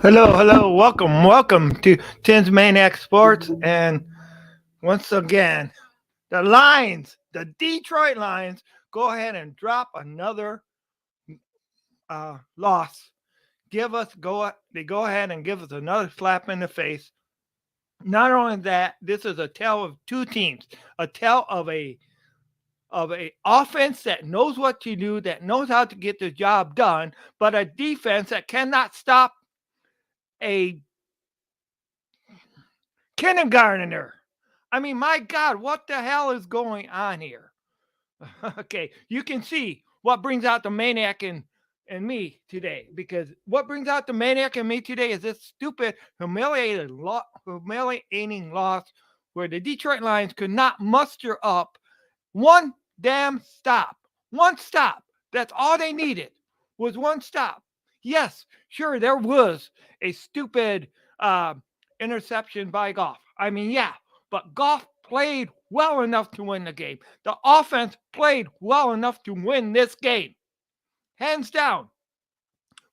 Hello, welcome to Tim's Maniac Sports. And once again, the Detroit Lions, go ahead and drop another loss. They go ahead and give us another slap in the face. Not only that, this is a tale of two teams, a tale of a offense that knows what to do, that knows how to get the job done, but a defense that cannot stop a kindergartner. I mean, my God, what the hell is going on here? Okay, you can see what brings out the maniac in me today. Because what brings out the maniac in me today is this stupid, humiliating loss where the Detroit Lions could not muster up one damn stop. One stop. That's all they needed was one stop. Yes, sure, there was a stupid uh, interception by Goff. I mean, yeah, but Goff played well enough to win the game. The offense played well enough to win this game, hands down.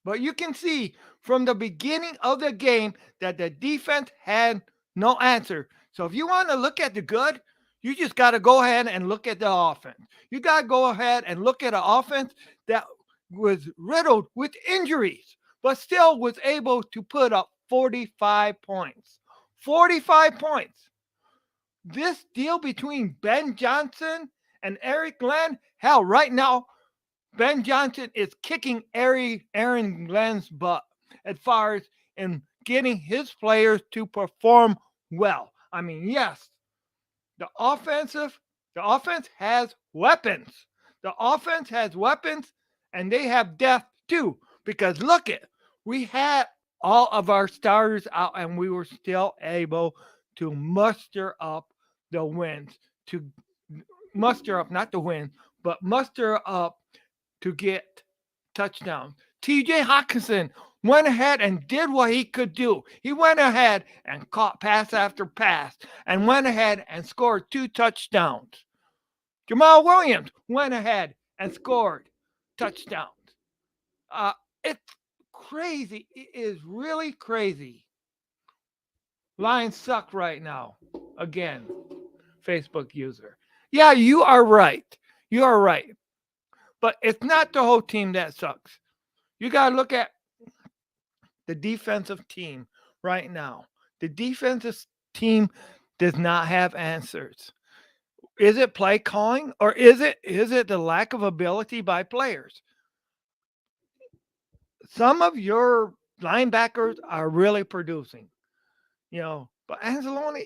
But you can see from the beginning of the game that the defense had no answer. So if you want to look at the good, you just got to go ahead and look at the offense. You got to go ahead and look at an offense that was riddled with injuries, but still was able to put up 45 points. 45 points. This deal between Ben Johnson and Eric Glenn, hell, right now, Ben Johnson is kicking Aaron Glenn's butt as far as in getting his players to perform well. I mean, yes, the offensive, the offense has weapons. The offense has weapons, and they have depth too. Because look it, we had all of our starters out, and we were still able to muster up the wins. To muster up, not the win, but muster up to get touchdowns. TJ Hawkinson went ahead and did what he could do. He went ahead and caught pass after pass and went ahead and scored two touchdowns. Jamal Williams went ahead and scored touchdowns. Uh, it's crazy. It is really crazy. Lions suck right now. Again, Facebook user. Yeah, you are right. You are right. But it's not the whole team that sucks. You got to look at the defensive team right now. The defensive team does not have answers. Is it play calling or is it the lack of ability by players? Some of your linebackers are really producing, but Anzalone,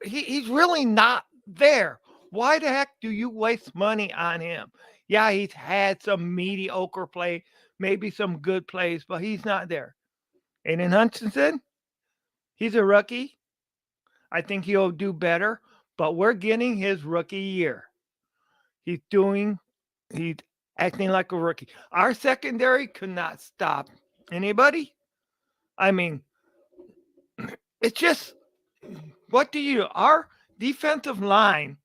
he's really not there. Why the heck do you waste money on him? Yeah, he's had some mediocre play, maybe some good plays, but he's not there. Aiden Hutchinson, he's a rookie. I think he'll do better, but we're getting his rookie year. He's doing, he's acting like a rookie. Our secondary could not stop anybody. I mean, it's just, what do you do? Our defensive line,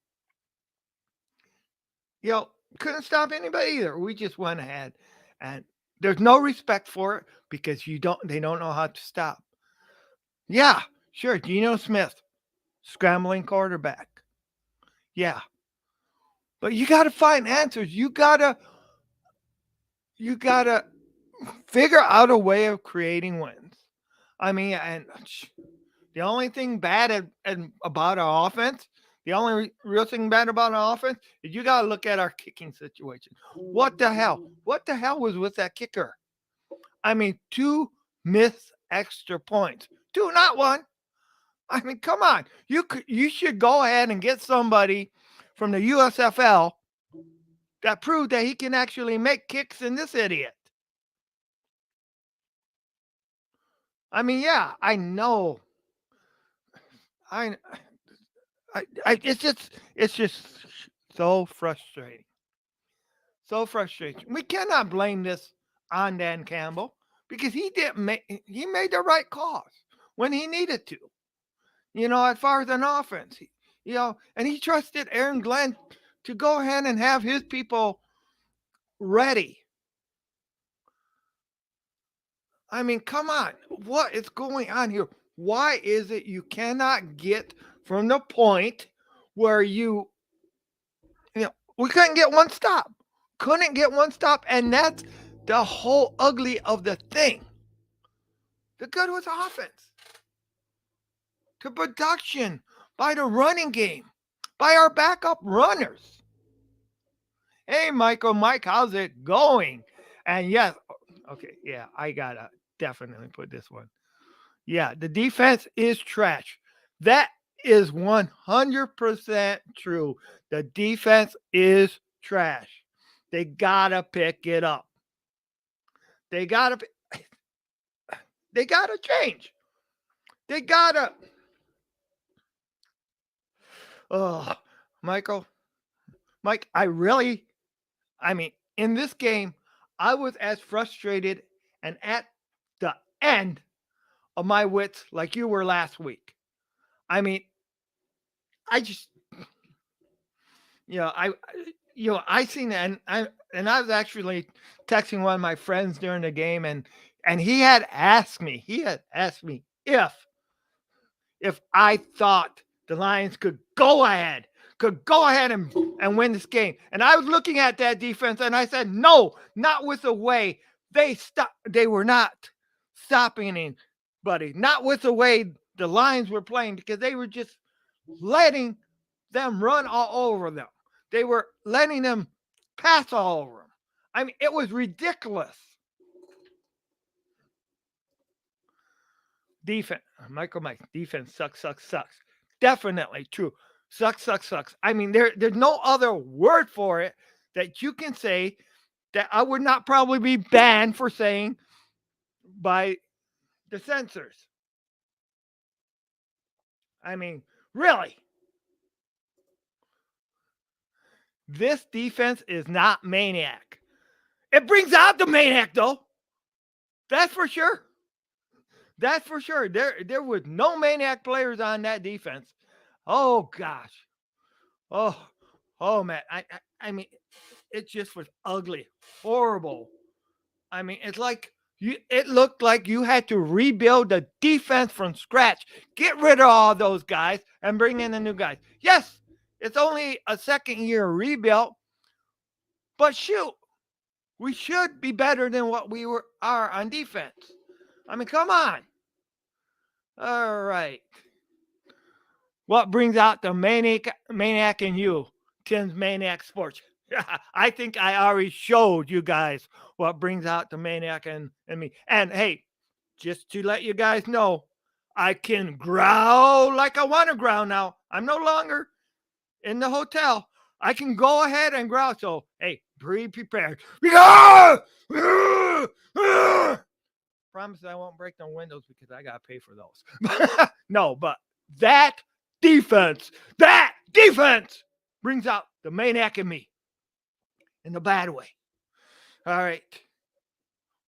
you know, couldn't stop anybody either. We just went ahead and there's no respect for it because they don't know how to stop. Yeah, sure, Geno Smith, scrambling quarterback. Yeah, but you got to find answers. You gotta figure out a way of creating wins. I mean, and the only thing bad about our offense, the only real thing bad about our offense is you got to look at our kicking situation. What the hell? What the hell was with that kicker? I mean, two missed extra points, two, not one. I mean, come on. You should go ahead and get somebody from the USFL that proved that he can actually make kicks in this idiot. I mean, yeah, I know. I, it's just so frustrating. So frustrating. We cannot blame this on Dan Campbell because he made the right calls when he needed to. As far as an offense, and he trusted Aaron Glenn to go ahead and have his people ready. I mean, come on. What is going on here? Why is it you cannot get from the point where we couldn't get one stop? Couldn't get one stop. And that's the whole ugly of the thing. The good was offense, the production by the running game, by our backup runners. Hey, Michael, Mike, how's it going? And yes, okay, yeah, I gotta definitely put this one. Yeah, the defense is trash. That is 100% true. The defense is trash. They gotta pick it up. They gotta, they gotta change. They gotta. Oh, Michael, Mike, I mean, in this game, I was as frustrated and at the end of my wits like you were last week. I mean, I just, you know, I seen it, and I was actually texting one of my friends during the game, and he had asked me if I thought the Lions could go ahead and win this game. And I was looking at that defense and I said, no, not with the way they were not stopping anybody, not with the way the Lions were playing, because they were just letting them run all over them. They were letting them pass all over them. I mean, it was ridiculous. Defense, Michael Mike, defense sucks. Definitely true. Sucks. I mean, there's no other word for it that you can say that I would not probably be banned for saying by the censors. I mean, really, this defense is not maniac. It brings out the maniac, though. That's for sure. That's for sure. There was no maniac players on that defense. Oh gosh. Oh, oh man. I mean, it just was ugly, horrible. I mean, it's like it looked like you had to rebuild the defense from scratch. Get rid of all those guys and bring in the new guys. Yes, it's only a second year rebuild, but shoot, we should be better than what are on defense. I mean, come on. All right. What brings out the maniac in you? Tim's Maniac Sports. I think I already showed you guys what brings out the maniac in me. And hey, just to let you guys know, I can growl like I want to growl now. I'm no longer in the hotel. I can go ahead and growl. So, hey, be prepared. Promise I won't break no windows because I got to pay for those. No, but that defense brings out the maniac in me in the bad way. All right.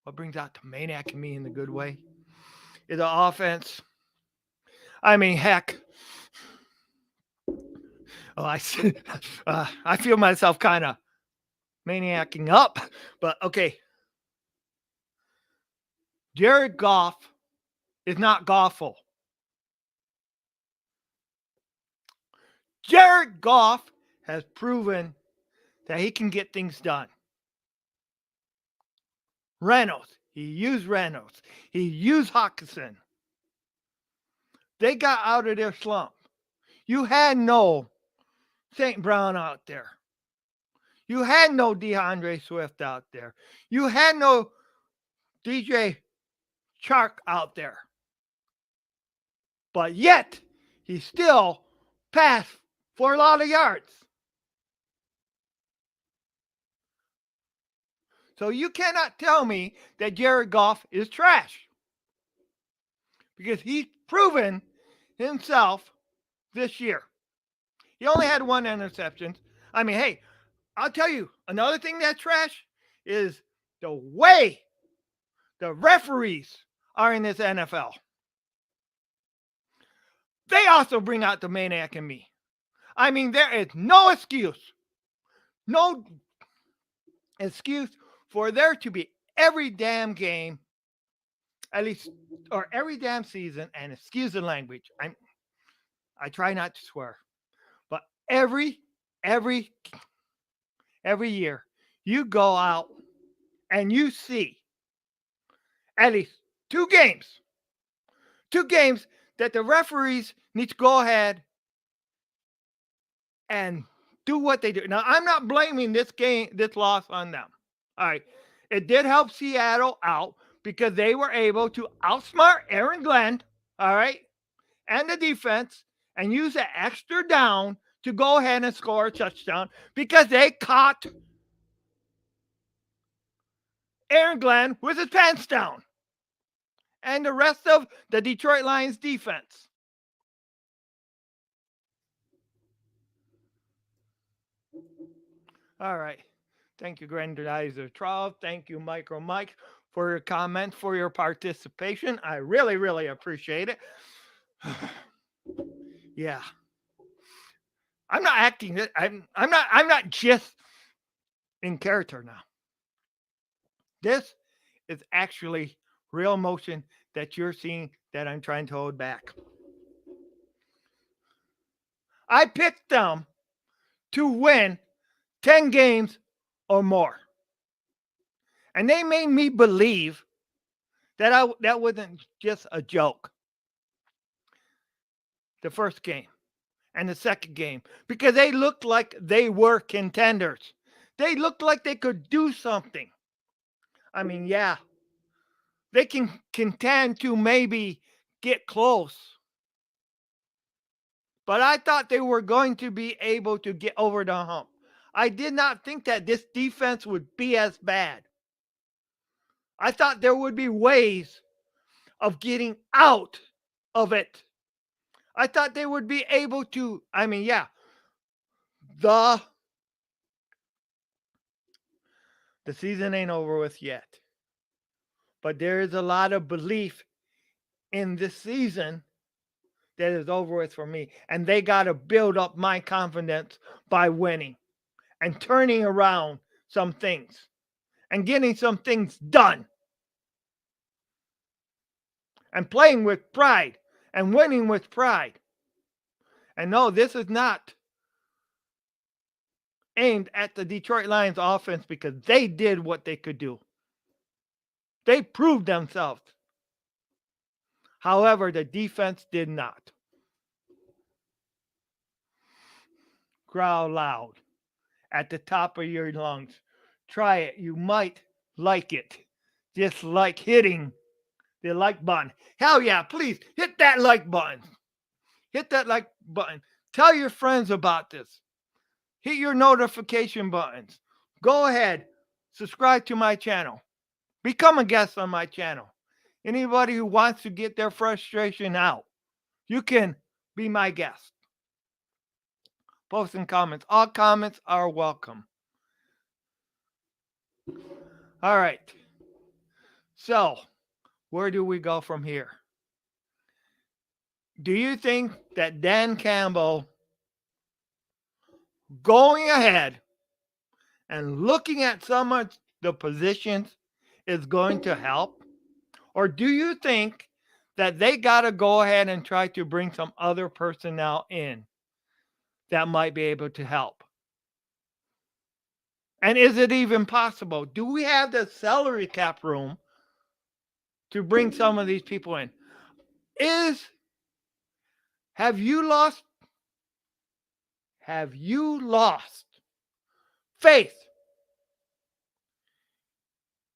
What brings out the maniac in me in the good way is the offense. I mean, heck. Oh, I feel myself kind of maniacing up, but okay. Jared Goff is not Goffle. Jared Goff has proven that he can get things done. He used Reynolds. He used Hawkinson. They got out of their slump. You had no St. Brown out there. You had no DeAndre Swift out there. You had no DJ Chark out there. But yet, he still passed for a lot of yards. So you cannot tell me that Jared Goff is trash. Because he's proven himself this year. He only had one interception. I mean, hey, I'll tell you, another thing that's trash is the way the referees are in this NFL. They also bring out the maniac in me. I mean, there is no excuse for there to be every damn game at least, or every damn season, and excuse the language, I try not to swear, but every every every year you go out and you see at least two games that the referees need to go ahead and do what they do. Now, I'm not blaming this loss on them. All right. It did help Seattle out because they were able to outsmart Aaron Glenn, all right, and the defense and use that extra down to go ahead and score a touchdown because they caught Aaron Glenn with his pants down and the rest of the Detroit Lions defense. All right. Thank you, Grandizer 12. Thank you, Micro Mike, for your comments, for your participation. I really, really appreciate it. Yeah. I'm not acting it. I'm not just in character now. This is actually real emotion that you're seeing that I'm trying to hold back. I picked them to win 10 games or more. And they made me believe that wasn't just a joke. The first game and the second game because they looked like they were contenders. They looked like they could do something. I mean, yeah, they can contend to maybe get close. But I thought they were going to be able to get over the hump. I did not think that this defense would be as bad. I thought there would be ways of getting out of it. I thought they would be able to, I mean, yeah, the season ain't over with yet. But there is a lot of belief in this season that is over with for me. And they got to build up my confidence by winning and turning around some things and getting some things done and playing with pride and winning with pride. And no, this is not aimed at the Detroit Lions offense because they did what they could do. They proved themselves. However, the defense did not. Growl loud at the top of your lungs. Try it. You might like it. Just like hitting the like button. Hell yeah, please hit that like button. Hit that like button. Tell your friends about this. Hit your notification buttons. Go ahead. Subscribe to my channel. Become a guest on my channel. Anybody who wants to get their frustration out, you can be my guest. Post and comments. All comments are welcome. All right. So, where do we go from here? Do you think that Dan Campbell going ahead and looking at some of the positions is going to help? Or do you think that they got to go ahead and try to bring some other personnel in that might be able to help? And is it even possible? Do we have the salary cap room to bring some of these people in? Have you lost faith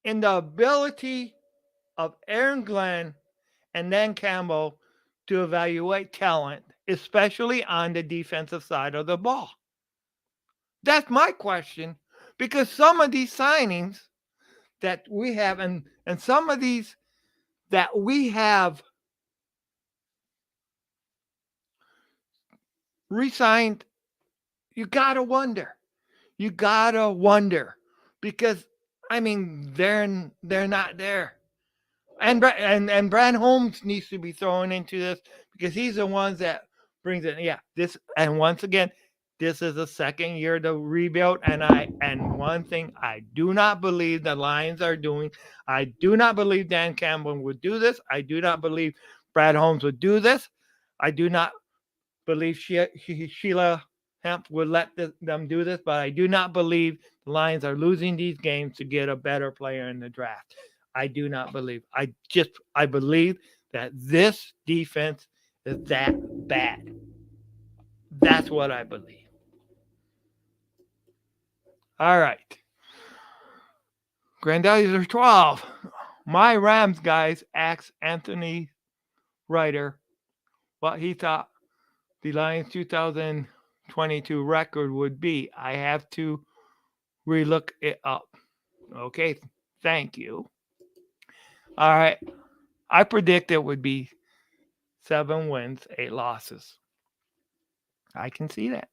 in the ability of Aaron Glenn and Dan Campbell to evaluate talent, especially on the defensive side of the ball? That's my question, because some of these signings that we have and some of these that we have re-signed, you gotta wonder. You gotta wonder because I mean they're not there. And Brad Holmes needs to be thrown into this because he's the ones that brings it. Yeah, this and once again, This is the second year to rebuild, and one thing I do not believe the Lions are doing, I do not believe Dan Campbell would do this. I do not believe Brad Holmes would do this. I do not believe Sheila Hemp would let them do this, but I do not believe the Lions are losing these games to get a better player in the draft. I do not believe. I believe that this defense is that bad. That's what I believe. All right. Granddaddies are 12. My Rams guys asked Anthony Ryder what he thought the Lions 2022 record would be. I have to relook it up. Okay, thank you. All right, I predict it would be 7 wins, 8 losses. I can see that.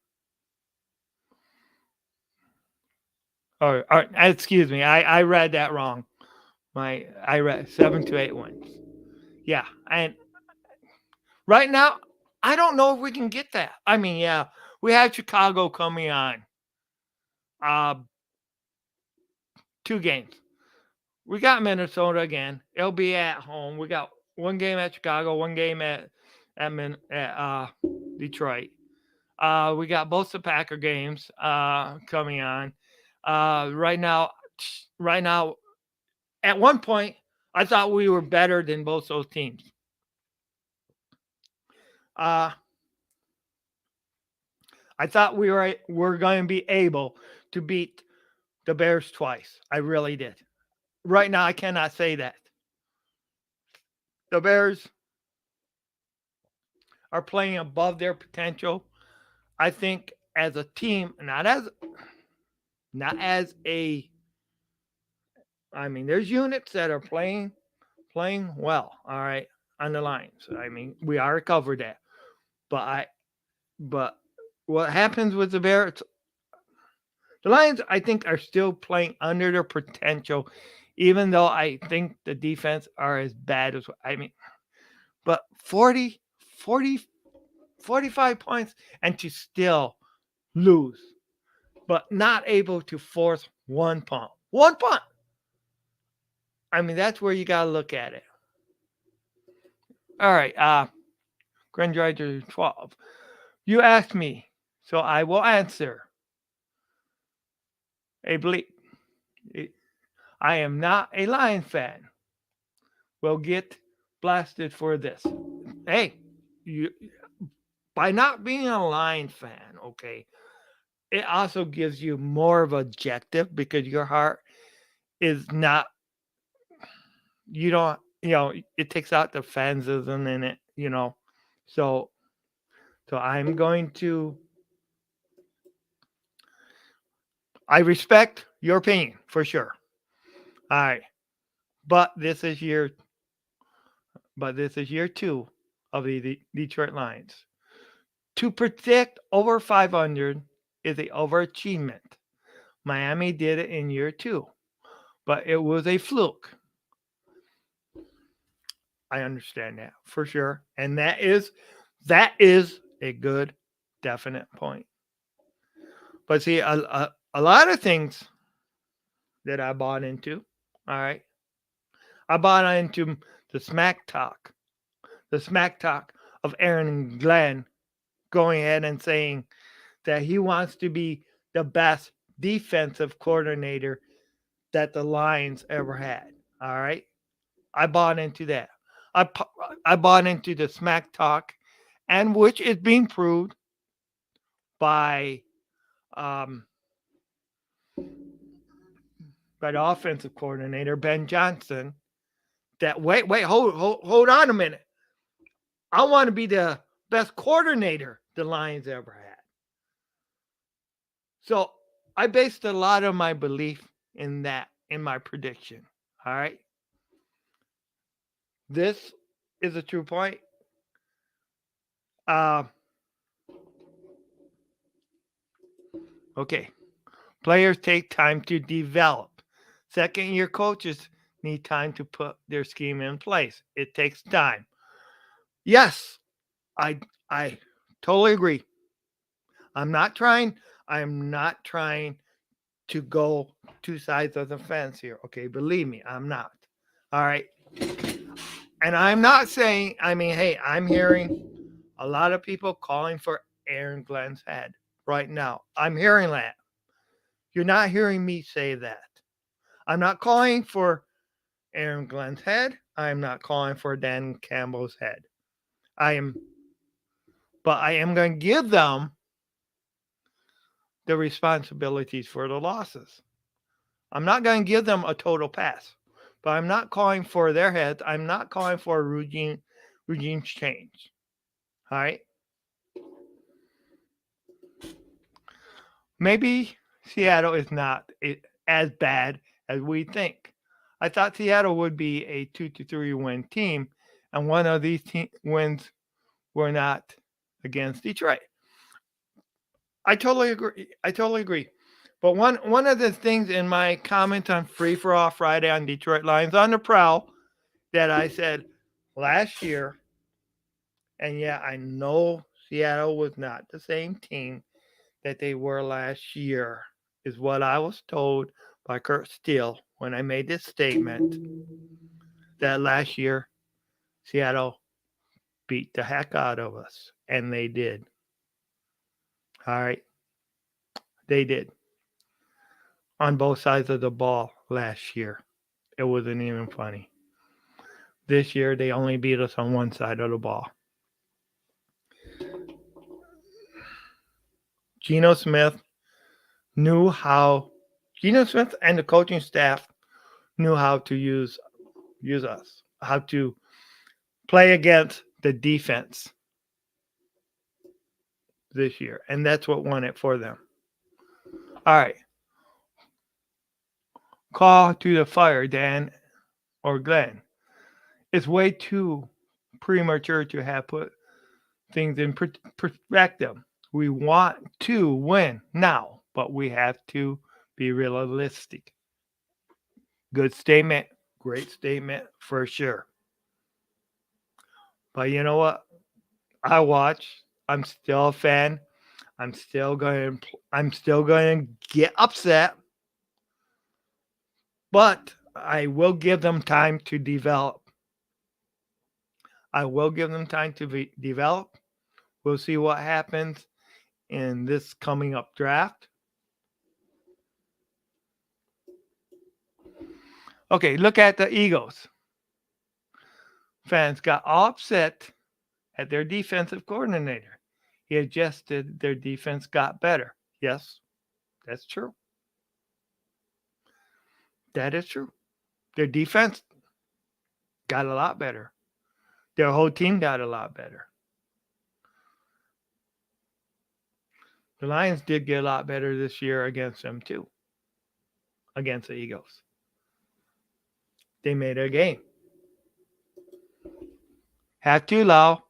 Or excuse me, I read that wrong. I read 7 to 8 wins. Yeah, and right now I don't know if we can get that. I mean, yeah, we have Chicago coming on. Uh, 2 games. We got Minnesota again. It'll be at home. We got one game at Chicago, one game at Detroit. We got both the Packer games coming on. Right now, at one point, I thought we were better than both those teams. Uh, I thought were going to be able to beat the Bears twice. I really did. Right now, I cannot say that. The Bears are playing above their potential. I think as a team, not as a. I mean, there's units that are playing well. All right, on the Lions. I mean, we already covered that. But what happens with the Bears? The Lions, I think, are still playing under their potential, even though I think the defense are as bad as I mean. But 45 points and to still lose, but not able to force one punt. One punt. I mean, that's where you got to look at it. All right. Grand Driver 12. You asked me, so I will answer. A bleep. I am not a Lion fan. Will get blasted for this. Hey, you by not being a Lion fan, okay, it also gives you more of objective because your heart is not you don't it takes out the fansism in it. So I'm going to I respect your opinion for sure. All right. But this is year two of the Detroit Lions. To predict over 500 is a overachievement. Miami did it in year 2, but it was a fluke. I understand that for sure, and that is a good, definite point. But see, a lot of things that I bought into. All right, I bought into the smack talk of Aaron and Glenn going ahead and saying that he wants to be the best defensive coordinator that the Lions ever had. All right, I bought into that. I bought into the smack talk, and which is being proved by um, by the offensive coordinator Ben Johnson. That hold on a minute. I want to be the best coordinator the Lions ever had. So I based a lot of my belief in that in my prediction. All right. This is a true point. Uh, okay. Players take time to develop. Second year coaches need time to put their scheme in place. It takes time. Yes, I totally agree. I'm not trying. I'm not trying to go two sides of the fence here. Okay, believe me, I'm not. All right. And I'm not saying, I mean, hey, I'm hearing a lot of people calling for Aaron Glenn's head right now. I'm hearing that. You're not hearing me say that. I'm not calling for Aaron Glenn's head. I'm not calling for Dan Campbell's head. I am, but I am going to give them the responsibilities for the losses. I'm not going to give them a total pass, but I'm not calling for their heads. I'm not calling for a regime change. All right. Maybe Seattle is not as bad as we think. I thought Seattle would be a 2 to 3 win team, and one of these wins were not against Detroit. I totally agree. I totally agree. But one of the things in my comment on Free for All Friday on Detroit Lions on the Prowl that I said last year, and yeah, I know Seattle was not the same team that they were last year, is what I was told by Kurt Steele when I made this statement that last year Seattle beat the heck out of us. And they did. All right. They did. On both sides of the ball last year. It wasn't even funny. This year, they only beat us on one side of the ball. Geno Smith knew how, Geno Smith and the coaching staff knew how to use us, how to play against the defense this year. And that's what won it for them. All right. Call to the fire, Dan or Glenn. It's way too premature to have put things in perspective. We want to win now, but we have to be realistic. Good statement, great statement for sure. But you know what? I watch. I'm still a fan. I'm still going to get upset, but I will give them time to develop. I will give them time to develop. We'll see what happens in this coming up draft. Okay, look at the Eagles. Fans got all upset at their defensive coordinator. He adjusted, their defense got better. Yes, that's true. That is true. Their defense got a lot better. Their whole team got a lot better. The Lions did get a lot better this year against them too. Against the Eagles. They made a game. Have to allow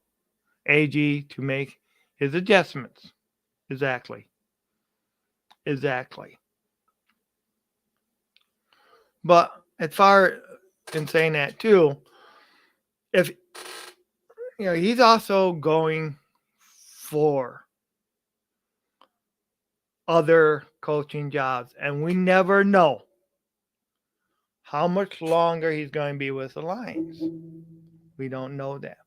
AG to make his adjustments. Exactly. But as far in saying that too, if he's also going for other coaching jobs, and we never know how much longer he's going to be with the Lions. We don't know that.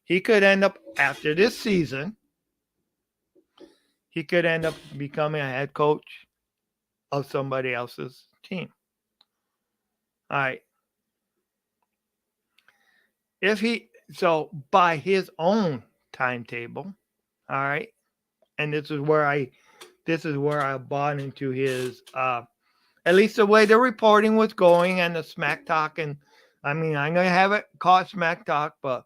He could end up after this season. He could end up becoming a head coach of somebody else's team. All right. So by his own timetable, all right, and this is where I bought into his at least the way the reporting was going and the smack talk. And I mean, I'm gonna have it called smack talk, but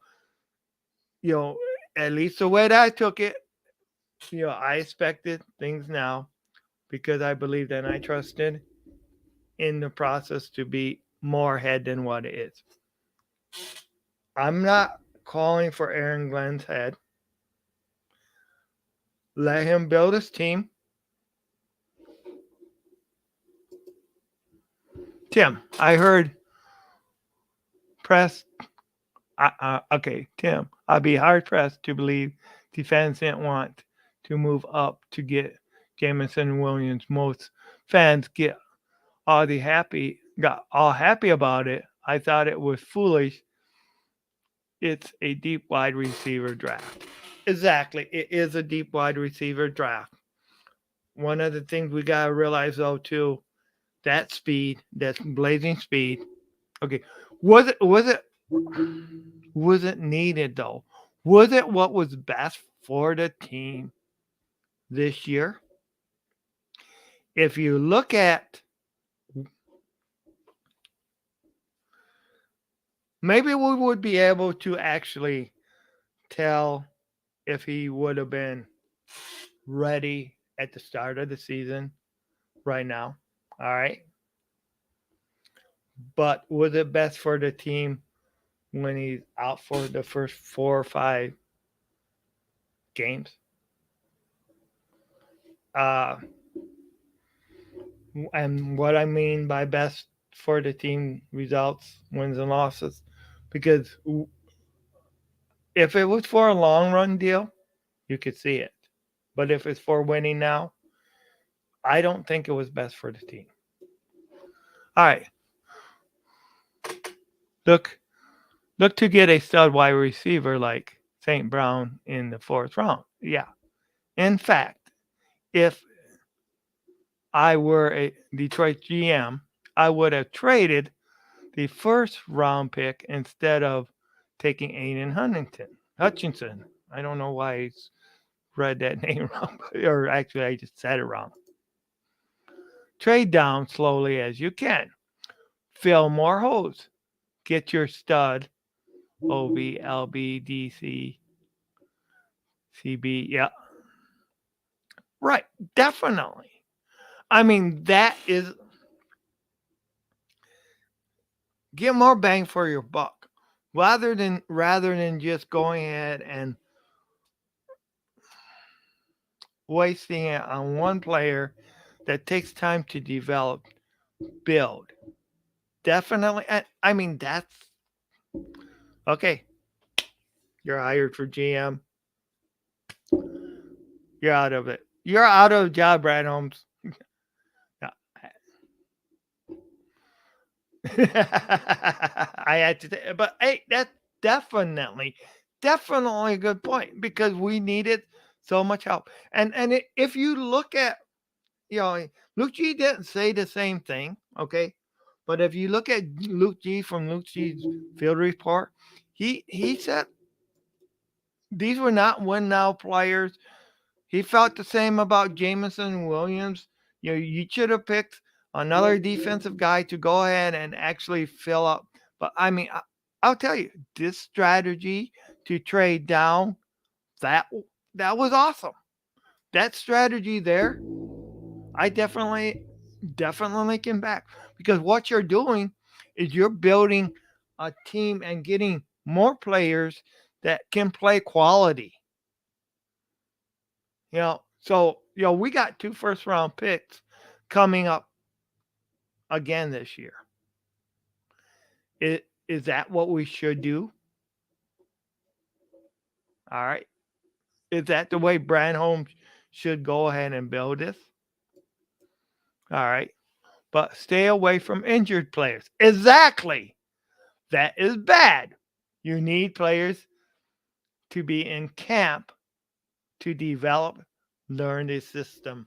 at least the way that I took it, I expected things now because I believed and I trusted in the process to be more ahead than what it is. I'm not calling for Aaron Glenn's head. Let him build his team. Tim, I heard press. Okay, Tim, I'd be hard pressed to believe defense didn't want to move up to get Jamison Williams. Most fans got all happy about it. I thought it was foolish. It's a deep wide receiver draft. Exactly. It is a deep wide receiver draft. One of the things we gotta realize though too, that speed, that blazing speed. Okay. Was it needed though? Was it what was best for the team this year? If you look at, maybe we would be able to actually tell if he would have been ready at the start of the season right now. All right. But was it best for the team when he's out for the first 4 or 5 games? Uh, and what I mean by best for the team results, wins and losses, because if it was for a long run deal, you could see it. But if it's for winning now, I don't think it was best for the team. All right, look, look to get a stud wide receiver like St. Brown in the 4th round. Yeah. In fact, if I were a Detroit GM, I would have traded the 1st round pick instead of taking Aiden Hutchinson. I don't know why I read that name wrong, or actually I just said it wrong. Trade down slowly as you can. Fill more holes. Get your stud OB, LB, DC, CB. Yeah, right. Definitely. I mean, that is get more bang for your buck rather than just going ahead and wasting it on one player that takes time to develop, build. Definitely. I mean, that's okay. You're hired for GM. You're out of it. You're out of a job, Brad Holmes. Yeah. I had to, but hey, that's definitely a good point because we needed so much help. And if you look at, Luke G didn't say the same thing, okay, but if you look at Luke G from Luke G's field report, he said these were not win now players. He felt the same about Jamison Williams. You should have picked another defensive guy to go ahead and actually fill up. But I mean, I'll tell you, this strategy to trade down, that that was awesome. That strategy there, I definitely can back because what you're doing is you're building a team and getting more players that can play quality. So we got 2 1st round picks coming up again this year. Is that what we should do? All right. Is that the way Brand Holmes should go ahead and build this? All right. But stay away from injured players. Exactly. That is bad. You need players to be in camp to develop, learn the system.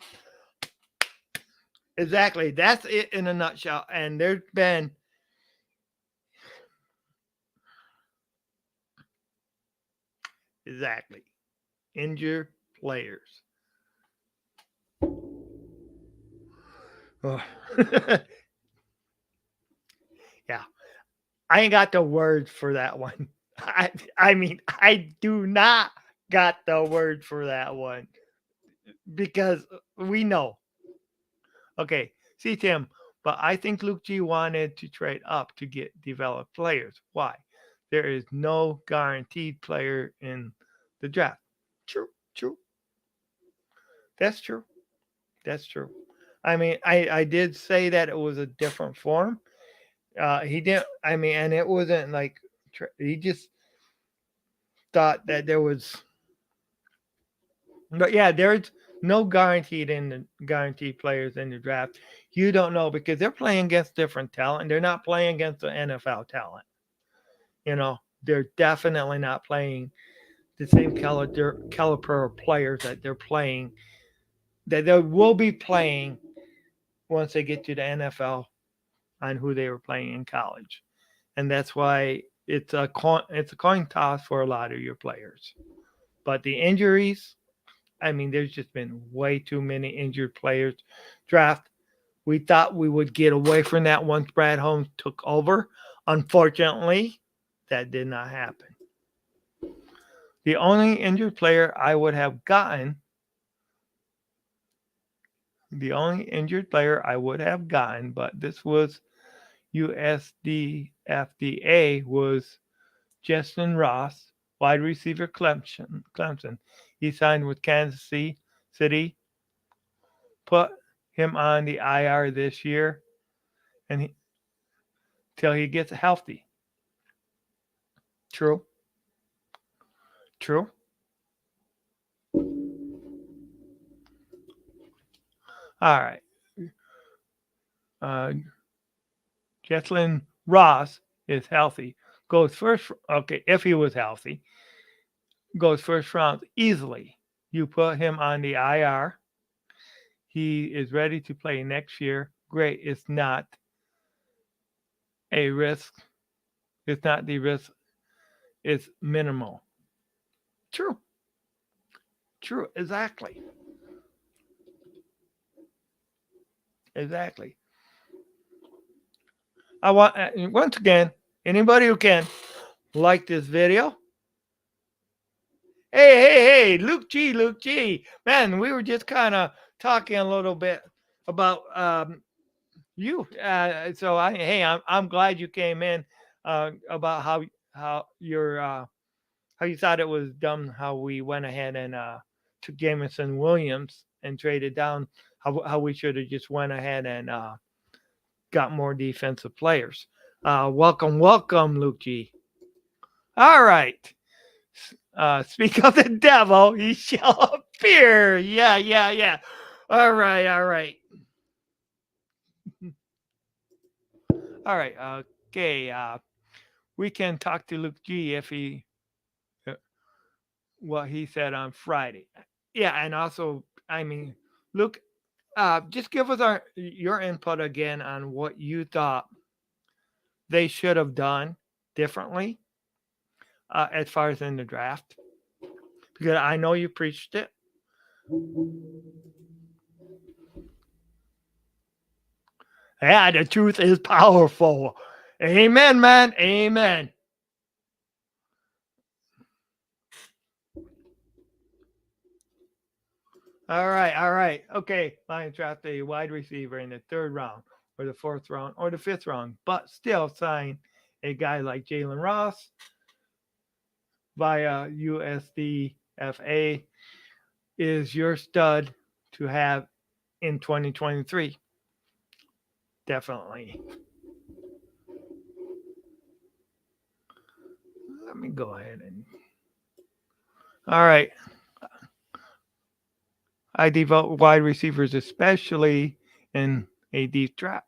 Exactly. That's it in a nutshell. And there's been exactly injured players. Oh. Yeah. I ain't got the words for that one. I mean, I do not got the word for that one because we know. Okay, see Tim, but I think Luke G wanted to trade up to get developed players. Why? There is no guaranteed player in the draft. True, true. That's true. That's true. I mean, I did say that it was a different form. He didn't. I mean, and it wasn't like he just thought that there was But yeah, there's no guaranteed players in the draft. You don't know because they're playing against different talent. They're not playing against the NFL talent. You know, they're definitely not playing the same caliber of players that they're playing that they will be playing once they get to the NFL on who they were playing in college, and that's why it's a coin toss for a lot of your players. But the injuries, I mean, there's just been way too many injured players draft. We thought we would get away from that once Brad Holmes took over. Unfortunately, that did not happen. The only injured player I would have gotten, the only injured player I would have gotten, but this was USDFDA, was Justin Ross, wide receiver Clemson. He signed with Kansas City, put him on the IR this year, and till he gets healthy. True, true. All right. Uh, Jesslyn Ross is healthy. Goes first. Okay, if he was healthy, goes first round easily. You put him on the IR. He is ready to play next year. Great. It's not a risk. It's not the risk. It's minimal. True. True. Exactly. Exactly. I want once again anybody who can like this video. Hey, Luke G. Man, we were just kind of talking a little bit about you. So I'm glad you came in about how you thought it was dumb how we went ahead and took Jamison Williams and traded down. How we should have just went ahead and got more defensive players. Welcome, Luke G. All right. Speak of the devil, he shall appear. Yeah. All right, all right, all right. Okay. We can talk to Luke G if he uh, what he said on Friday. Yeah, and also, I mean, Luke, just give us your input again on what you thought they should have done differently as far as in the draft, because I know you preached it. Yeah, the truth is powerful. Amen, man. Amen. All right. Okay, Lions draft a wide receiver in the third round, or the fourth round, or the fifth round, but still sign a guy like Jalen Ross via USDFA is your stud to have in 2023. Definitely. Let me go ahead and. All right. I devote wide receivers, especially in a deep draft.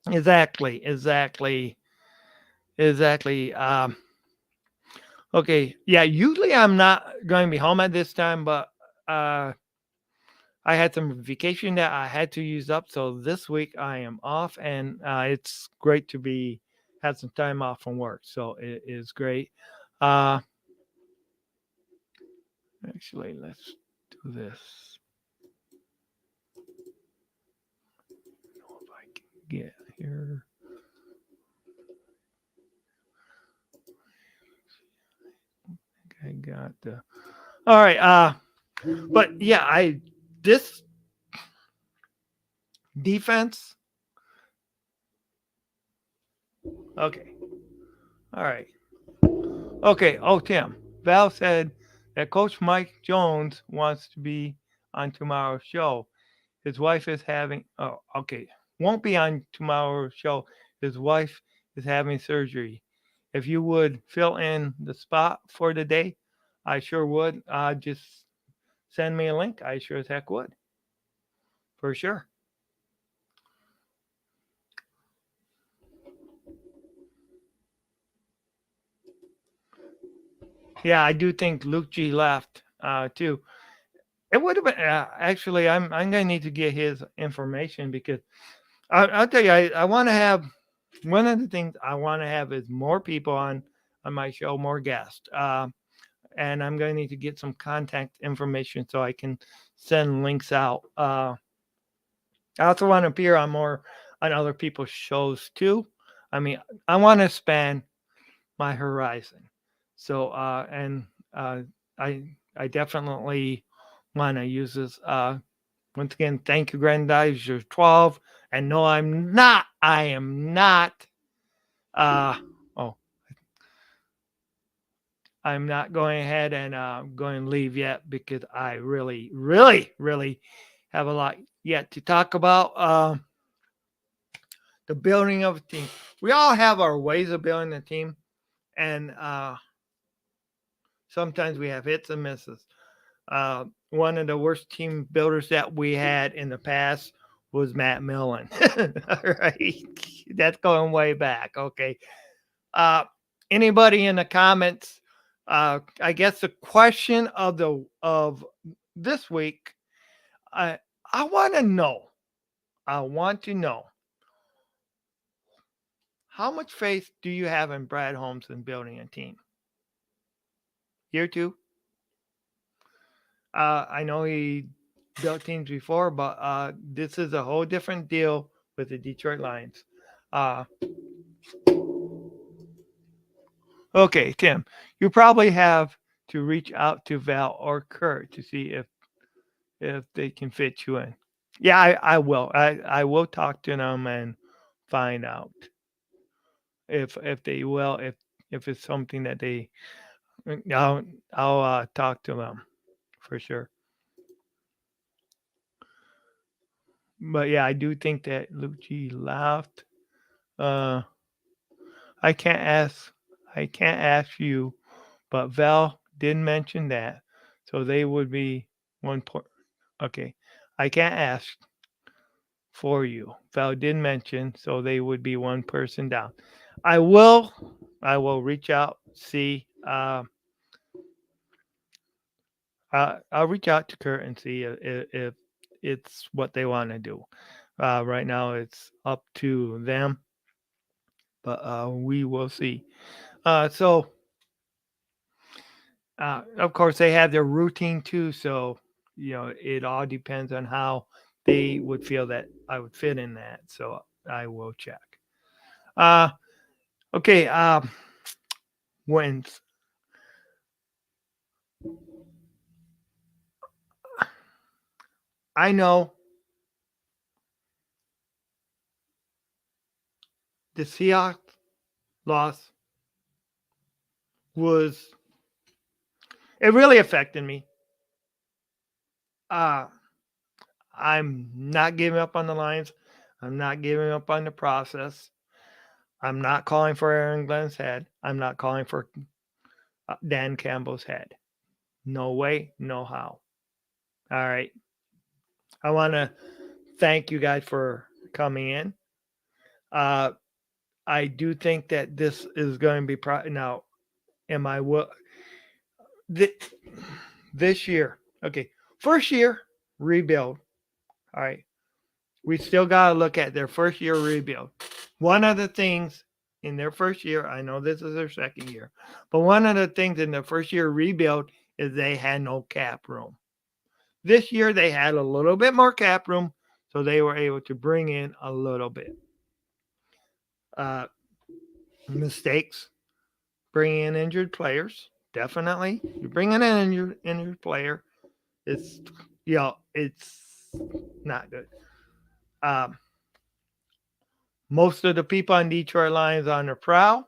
Exactly. Okay, yeah. Usually I'm not going to be home at this time, but uh, I had some vacation that I had to use up, so this week I am off, and it's great to be had some time off from work. So it is great. Uh, Actually, let's do this. Know if I can get here. I got the. All right. But yeah, I this defense. Okay. All right. Okay. Oh, Tim. Val said that Coach Mike Jones wants to be on tomorrow's show. His wife is having. Oh, okay. Won't be on tomorrow's show. His wife is having surgery. If you would fill in the spot for the day, I sure would. Just send me a link, I sure as heck would, for sure. Yeah, I do think Luke G left too. It would have been actually. I'm gonna need to get his information because I'll tell you. I want to have one of the things I want to have is more people on my show, more guests. And I'm going to need to get some contact information so I can send links out. I also want to appear on more on other people's shows too. I mean, I want to span my horizon. So and I I definitely want to use this. Once again, thank you, Grandizer 12. And no, I'm not. I am not. Uh, oh, I'm not going ahead and going to leave yet because I really, really, really have a lot yet to talk about. The building of a team. We all have our ways of building a team, and sometimes we have hits and misses. One of the worst team builders that we had in the past was Matt Millen. All right, that's going way back. Okay. Uh, Anybody in the comments? I guess the question of this week. I I want to know. I want to know how much faith do you have in Brad Holmes in building a team? Year two. I know he built teams before, but this is a whole different deal with the Detroit Lions. Uh, okay, Tim, you probably have to reach out to Val or Kurt to see if they can fit you in. Yeah, I will. I will talk to them and find out if they will if it's something that they I'll talk to them for sure. But yeah, I do think that Lucci laughed. Uh, I can't ask. I can't ask you, but Val did mention that, so they would be one point. Okay, I can't ask for you. Val did mention, so they would be one person down. I will. I will reach out. See. I'll reach out to Kurt and see if it's what they want to do. Right now, it's up to them, but we will see. So, of course, they have their routine too. So, it all depends on how they would feel that I would fit in that. So, I will check. Uh, okay. Wins. I know the Seahawks loss was, it really affected me. Uh, I'm not giving up on the Lions. I'm not giving up on the process. I'm not calling for Aaron Glenn's head. I'm not calling for Dan Campbell's head. No way, no how. All right. I want to thank you guys for coming in. Uh, I do think that this is going to be now. Am I th- this year? Okay, first year rebuild. All right, we still got to look at their first year rebuild. One of the things in their first year, I know this is their second year, but one of the things in their first year rebuild is they had no cap room. This year they had a little bit more cap room, so they were able to bring in a little bit. Uh, Mistakes, bringing in injured players, definitely. You bring in an injured player, it's it's not good. Um, Most of the people on Detroit Lions on the prowl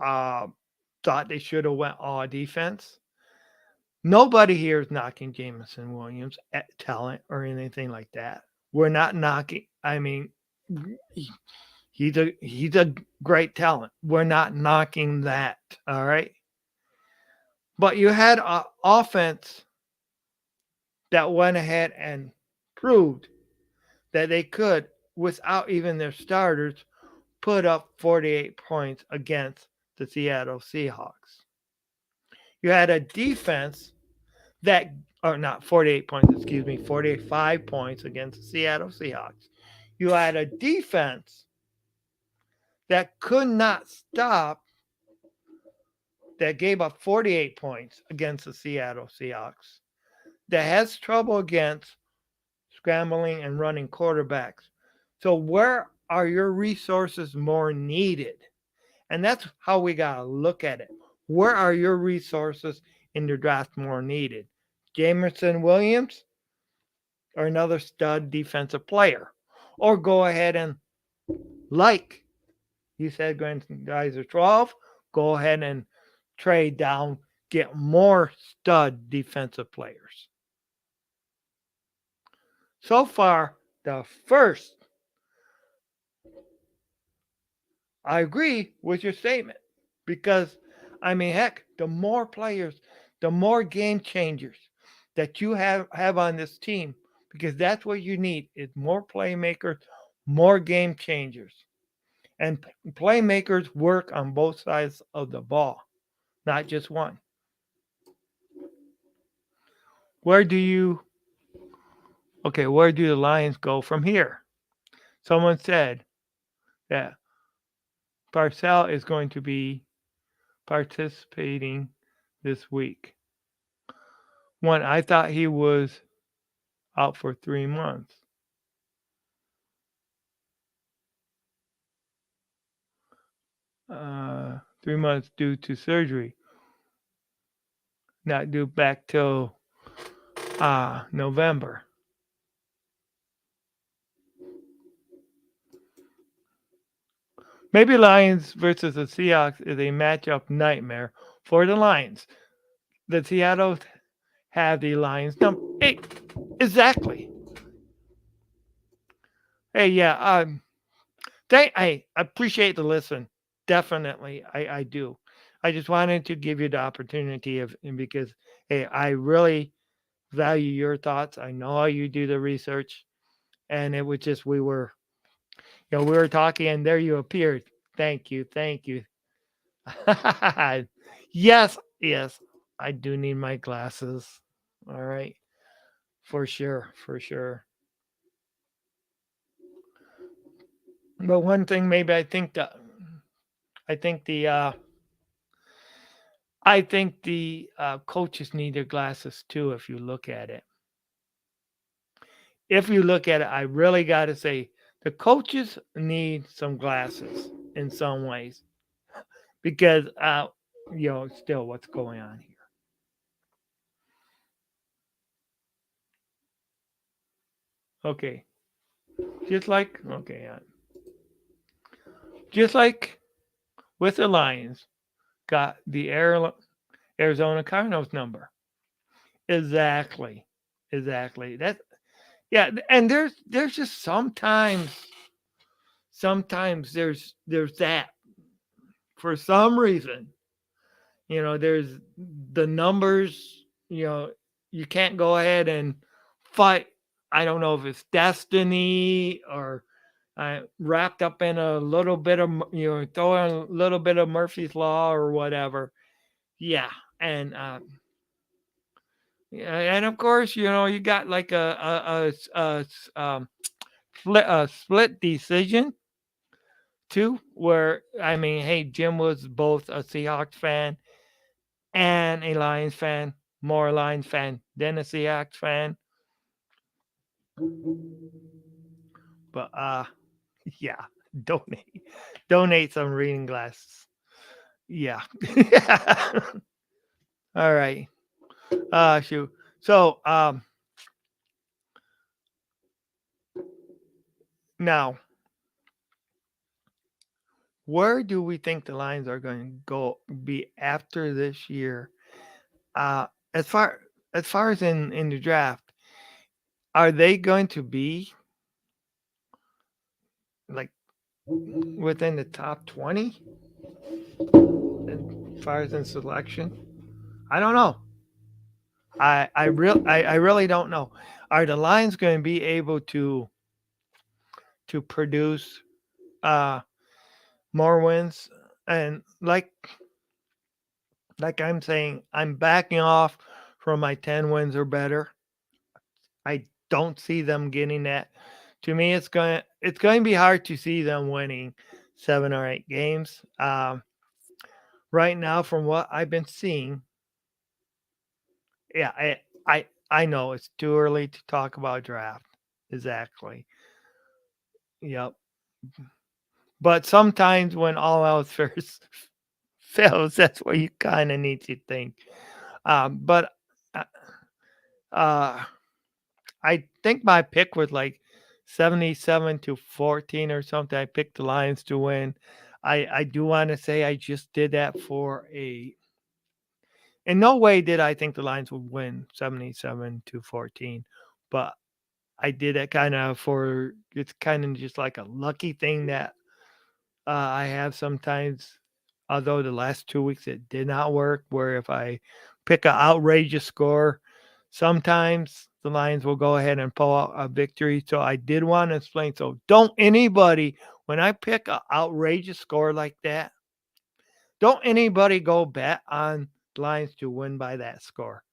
uh, thought they should have went all defense. Nobody here is knocking Jameson Williams at talent or anything like that. We're not knocking. I mean, he's a great talent. We're not knocking that. All right. But you had an offense that went ahead and proved that they could, without even their starters, put up 48 points against the Seattle Seahawks. You had a defense that, or not 48 points, excuse me, 45 points against the Seattle Seahawks. You had a defense that could not stop, that gave up 48 points against the Seattle Seahawks, that has trouble against scrambling and running quarterbacks. So, where are your resources more needed? And that's how we got to look at it. Where are your resources in the draft more needed? Jameson Williams or another stud defensive player? Or go ahead and, like you said, guys are 12, go ahead and trade down, get more stud defensive players. So far, the first, I agree with your statement because, I mean, heck, the more players, the more game changers that you have on this team, because that's what you need is more playmakers, more game changers. And playmakers work on both sides of the ball, not just one. Where do you, okay, where do the Lions go from here? Someone said that Parcell is going to be participating this week. One, I thought he was out for 3 months. 3 months due to surgery, not due back till November. Maybe Lions versus the Seahawks is a matchup nightmare for the Lions. The Seattle have the Lions number. Hey, exactly. Hey, yeah. I appreciate the listen. Definitely, I do. I just wanted to give you the opportunity of, and because hey, I really value your thoughts. I know how you do the research, and it was just we were talking, and there you appeared. Thank you. Yes, yes, I do need my glasses. All right, for sure, for sure. But one thing, maybe I think the coaches need their glasses too. If you look at it, I really got to say the coaches need some glasses in some ways because still what's going on here. Okay, okay, just like with the Lions, got the Arizona Cardinals number. Exactly, exactly. That yeah, and there's just sometimes there's that for some reason. There's the numbers. You can't go ahead and fight. I don't know if it's destiny or wrapped up in a little bit of throwing a little bit of Murphy's law or whatever. Yeah, and yeah, and of course you got like a split decision too, where I mean, hey, Jim was both a Seahawks fan and a Lions fan, more a Lions fan than a Seahawks fan. But yeah, donate donate some reading glasses. Yeah. All right. Shoot. So now where do we think the Lions are going to go be after this year? Uh as far as in the draft, are they going to be like within the top 20 as far as in selection? I don't know. I really don't know. Are the Lions going to be able to produce uh more wins? And like I'm saying, I'm backing off from my 10 wins or better. I don't see them getting that. To me, it's going to be hard to see them winning 7 or 8 games. Right now, from what I've been seeing, yeah, I know it's too early to talk about draft. Exactly. Yep. But sometimes when all else first fails, that's where you kind of need to think. But uh, uh, I think my pick was like 77-14 or something. I picked the Lions to win. I do want to say I just did that for a. In no way did I think the Lions would win 77-14, but I did it kind of for. It's kind of just like a lucky thing that I have sometimes, although the last 2 weeks it did not work. Where if I pick an outrageous score, sometimes the Lions will go ahead and pull out a victory. So I did want to explain. So don't anybody, when I pick an outrageous score like that, don't anybody go bet on the Lions to win by that score.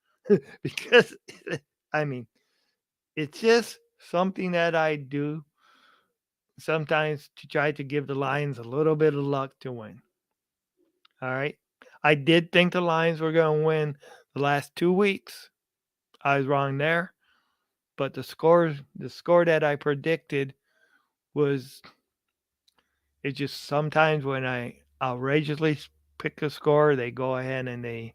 Because, I mean, it's just something that I do sometimes to try to give the Lions a little bit of luck to win. All right. I did think the Lions were going to win the last 2 weeks. I was wrong there, but the score that I predicted was it's just sometimes when I outrageously pick a score, they go ahead and they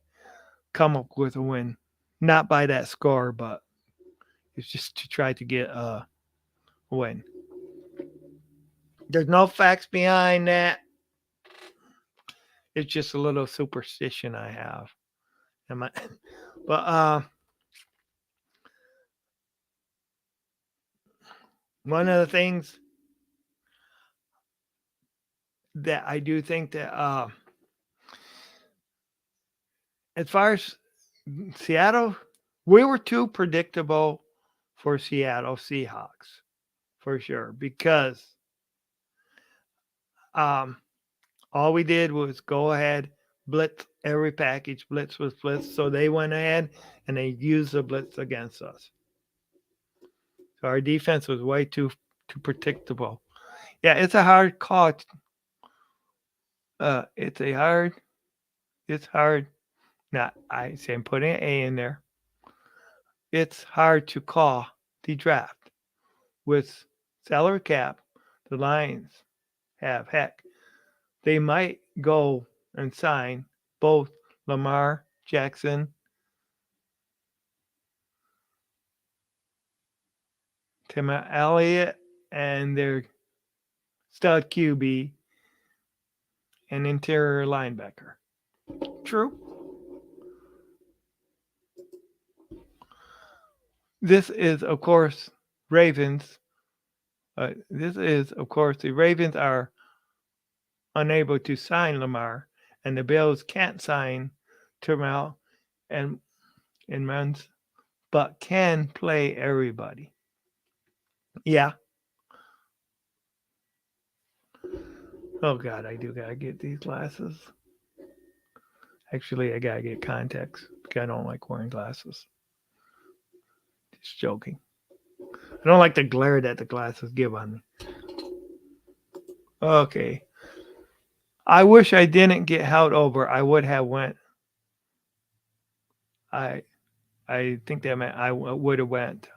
come up with a win. Not by that score, but it's just to try to get a win. There's no facts behind that. It's just a little superstition I have. Am I? But one of the things that I do think that as far as Seattle, we were too predictable for Seattle Seahawks for sure because um, all we did was go ahead, blitz every package, blitz was blitz. So they went ahead and they used the blitz against us. So our defense was way too predictable. Yeah, it's a hard call. It's a hard. It's hard. Not I say I'm putting an A in there. It's hard to call the draft with salary cap. The Lions have heck. They might go and sign both Lamar Jackson, Tim Elliott, and their stud QB and interior linebacker. True. This is, of course, Ravens. This is, of course, the Ravens are unable to sign Lamar, and the Bills can't sign Terrell and Mans, but can play everybody. Yeah. Oh God, I do gotta get these glasses. Actually, I gotta get contacts because I don't like wearing glasses. Just joking. I don't like the glare that the glasses give on me. Okay. I wish I didn't get held over. I would have went. I I think that meant I would have went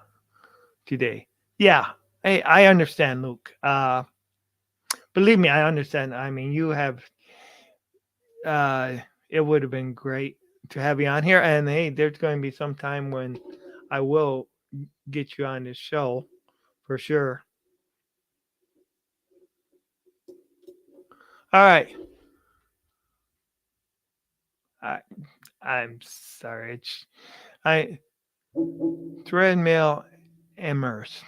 today. Yeah. Hey, I understand, Luke. Believe me, I understand. I mean, you have. Uh, it would have been great to have you on here, and hey, there's going to be some time when I will get you on this show for sure. All right. I I'm sorry. I treadmill immerse.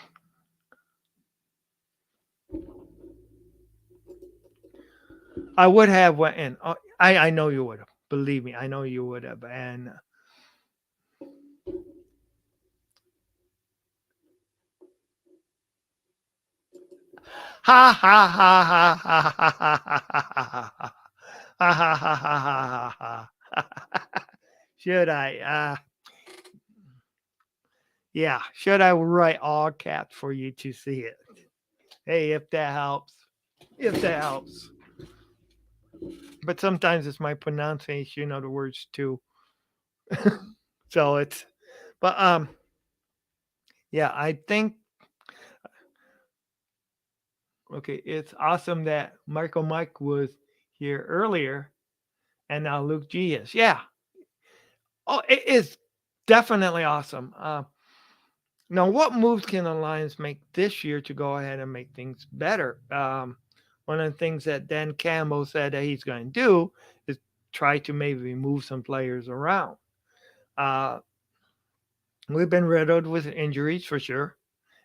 I would have went in. I know you would have. Believe me, I know you would have. And ha ha ha ha ha ha ha ha ha ha ha ha ha ha ha. Should I? Yeah. Should I write all caps for you to see it? Hey, if that helps. If that helps. But sometimes it's my pronunciation of the words too. So it's, but yeah, I think okay, it's awesome that Michael Mike was here earlier, and now Luke G is. Yeah. Oh, it is definitely awesome. Now, what moves can the Lions make this year to go ahead and make things better? One of the things that Dan Campbell said that he's going to do is try to maybe move some players around. Uh, we've been riddled with injuries for sure.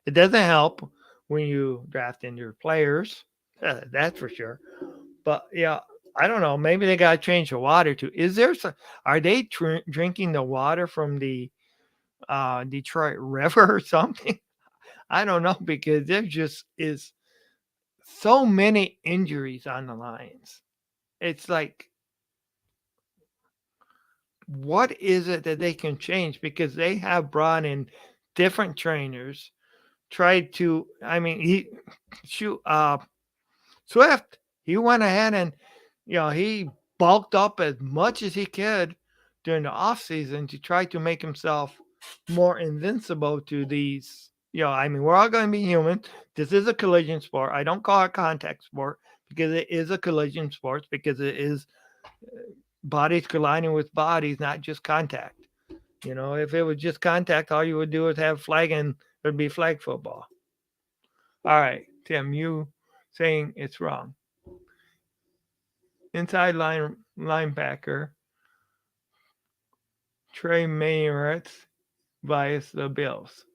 It doesn't help when you draft injured players. That's for sure. But yeah, I don't know. Maybe they got to change the water too. Is there some? Are they drinking the water from the Detroit River or something? I don't know because there just is so many injuries on the Lions. It's like, what is it that they can change? Because they have brought in different trainers, tried to. I mean, shoot, Swift, he went ahead and he bulked up as much as he could during the off season to try to make himself more invincible to these. I mean, we're all going to be human. This is a collision sport. I don't call it contact sport because it is a collision sport because it is bodies colliding with bodies, not just contact. If it was just contact, all you would do is have flag and it would be flag football. All right, Tim, you saying it's wrong. Inside linebacker Trey Mayretz vs the Bills.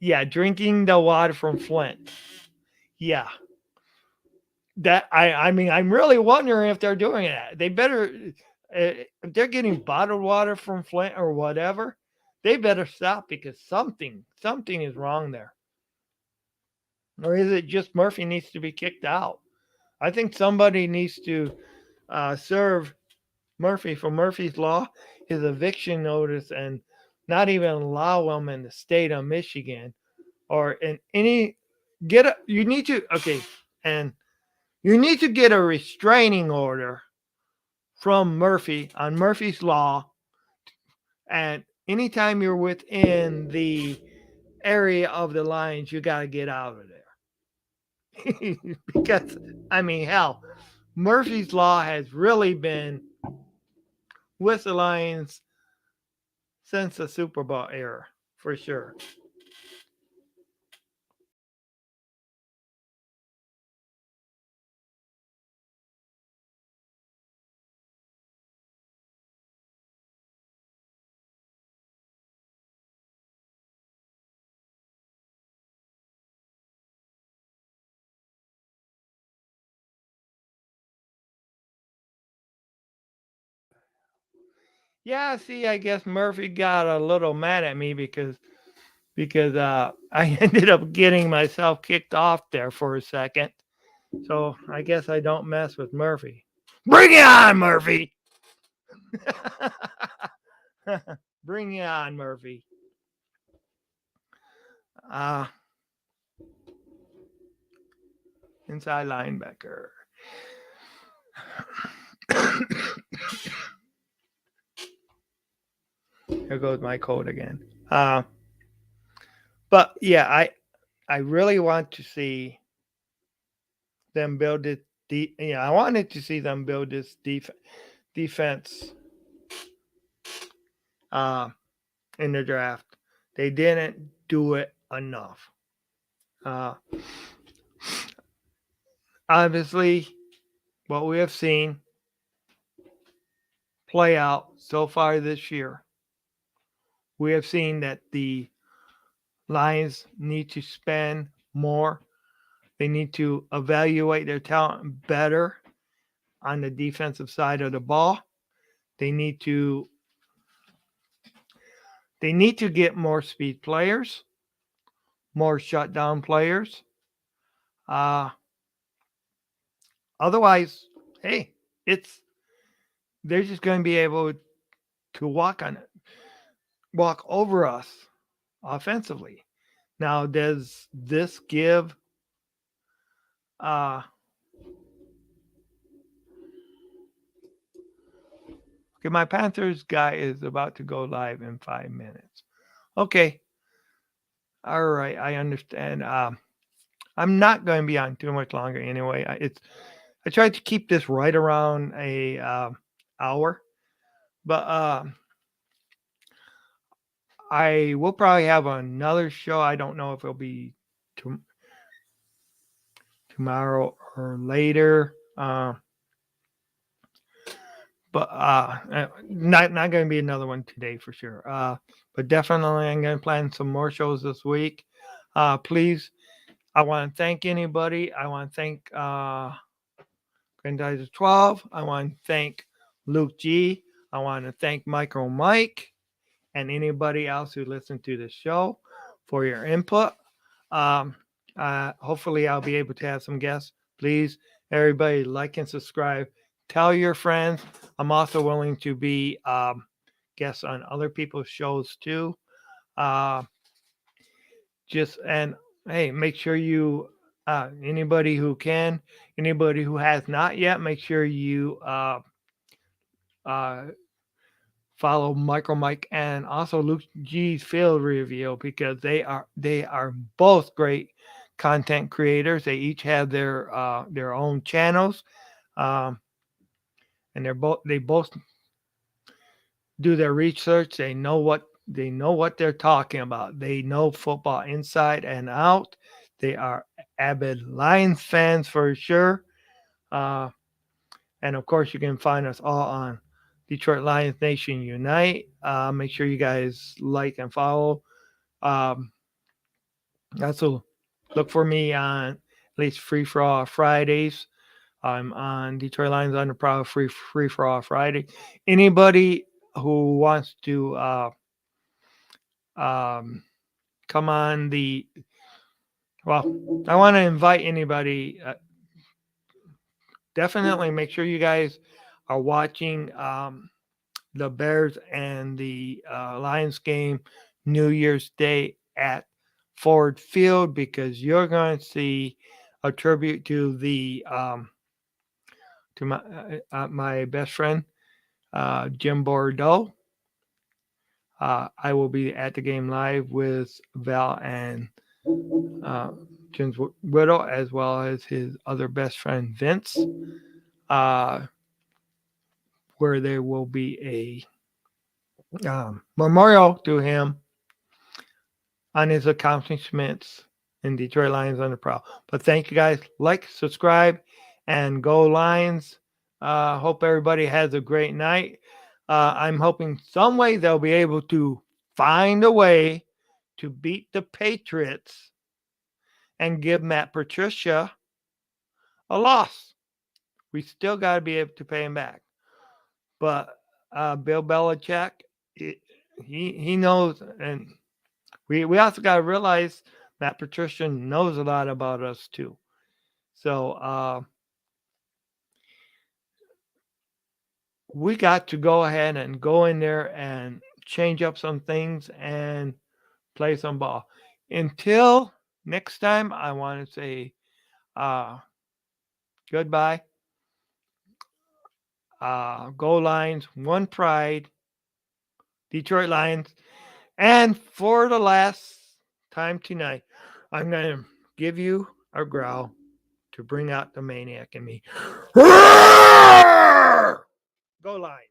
Yeah, drinking the water from Flint. Yeah. That I mean I'm really wondering if they're doing that. They better if they're getting bottled water from Flint or whatever, they better stop because something is wrong there. Or is it just Murphy needs to be kicked out? I think somebody needs to serve Murphy for Murphy's Law, his eviction notice, and not even allow him in the state of Michigan or in any you need to and you need to get a restraining order from Murphy on Murphy's Law, and anytime you're within the area of the lines, you got to get out of there. Because I mean, hell, Murphy's Law has really been with the Lions since the Super Bowl era, for sure. Yeah, see, I guess Murphy got a little mad at me because I ended up getting myself kicked off there for a second. So I guess I don't mess with Murphy. Bring it on, Murphy! Bring it on, Murphy. Uh, inside linebacker. Here goes my code again. But yeah, I really want to see them build it. I wanted to see them build this defense uh, in the draft. They didn't do it enough. Uh, obviously, what we have seen play out so far this year, we have seen that the Lions need to spend more They need to evaluate their talent better on the defensive side of the ball. They need to get more speed players, more shutdown players. Uh, Otherwise, hey, it's they're just going to be able to walk over us offensively. Now, does this give uh, okay, my Panthers guy is about to go live in 5 minutes. Okay. All right. I understand. I'm not going to be on too much longer anyway. I tried to keep this right around a hour, but I will probably have another show. I don't know if it'll be to, tomorrow or later. But not going to be another one today for sure. But definitely I'm going to plan some more shows this week. Please, I want to thank anybody. I want to thank Grandizer 12. I want to thank Luke G. I want to thank Micro Mike and anybody else who listened to this show for your input. Um, Hopefully, I'll be able to have some guests. Please, everybody, like and subscribe. Tell your friends. I'm also willing to be guests on other people's shows too. Uh, just and hey, make sure you anybody who can, anybody who has not yet, make sure you uh, follow Michael Mike and also Luke G's field review because they are both great content creators. They each have their own channels, um, and they both do their research. They know what they're talking about. They know football inside and out. They are avid Lions fans for sure. Uh, and of course, you can find us all on Detroit Lions Nation Unite. Make sure you guys like and follow. Um, Also, look for me on at least Free for All Fridays. I'm on Detroit Lions on the Proud Free for All Friday. Anybody who wants to um, come on well, I want to invite anybody. Definitely make sure you guys are watching the Bears and the Lions game New Year's Day at Ford Field because you're going to see a tribute to the to my best friend Jim Bordeaux. I will be at the game live with Val and uh, Jim's widow as well as his other best friend Vince, uh, where there will be a memorial to him on his accomplishments in Detroit Lions on the Prowl. But thank you guys. Like, subscribe, and go Lions. Hope everybody has a great night. I'm hoping some way they'll be able to find a way to beat the Patriots and give Matt Patricia a loss. We still got to be able to pay him back. But Bill Belichick, he knows, and we also got to realize Matt Patricia knows a lot about us too. So we got to go ahead and go in there and change up some things and play some ball. Until next time, I want to say uh, goodbye. Go Lions, one pride, Detroit Lions. And for the last time tonight, I'm going to give you a growl to bring out the maniac in me. Go Lions.